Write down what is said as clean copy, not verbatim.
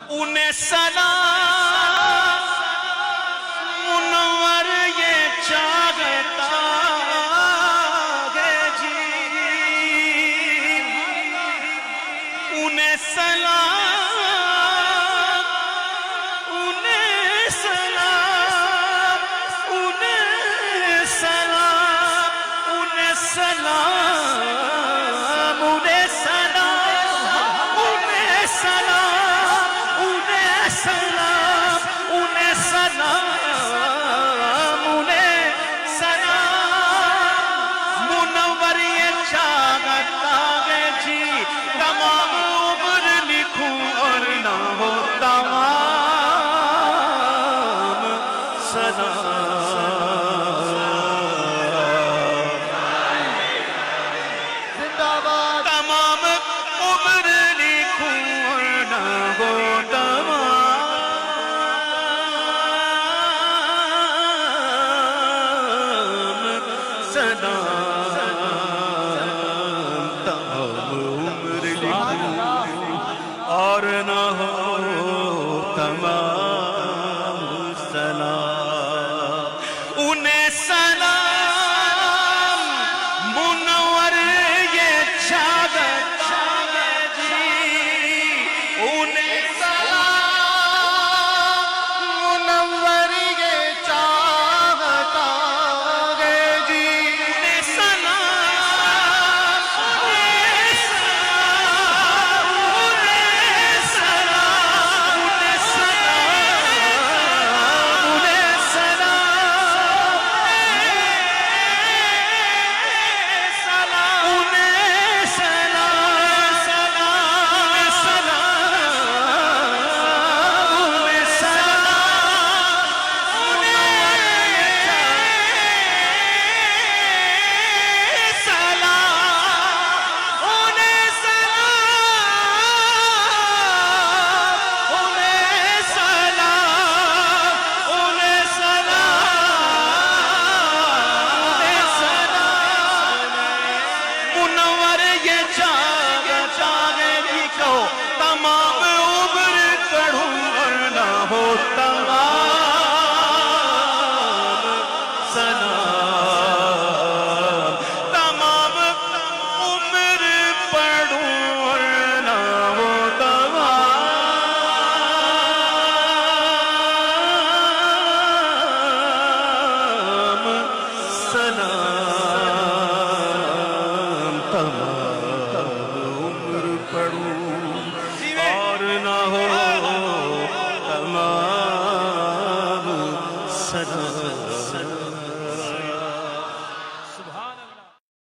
انہیں سلام منور یہ چاہتا ہے جی، انہیں سلام، انہیں سلام، انہیں سلام، انہیں سلام، انہیں سلام، انہیں سلام، انہیں سلام، انہیں سلام، انہیں سلام منور یہ چاہتا ہے جی، تمام عمر لکھوں اور نہ ہو تمام سلام، تمام عمر لکھوں اور نہ ہو تمام سلام، تمام عمر لکھوں اور نہ ہو تمام سلام، انہیں سلام منور یہ چاہتا ہے جی، انہیں سلام منور یہ چاہتا ہے جی، انہیں سلام، انہیں سلام، انہیں سلام، انہیں سلام، انہیں سلام، انہیں سلام، انہیں منور یہ چاہتا ہے جی، کہو تمام عمر پڑھوں اور نہ ہو تمام سلام، تمام عمر پڑھوں اور نہ ہو تمام سلام، تمام عمر پڑھوں اور نہ ہو تمام سلام۔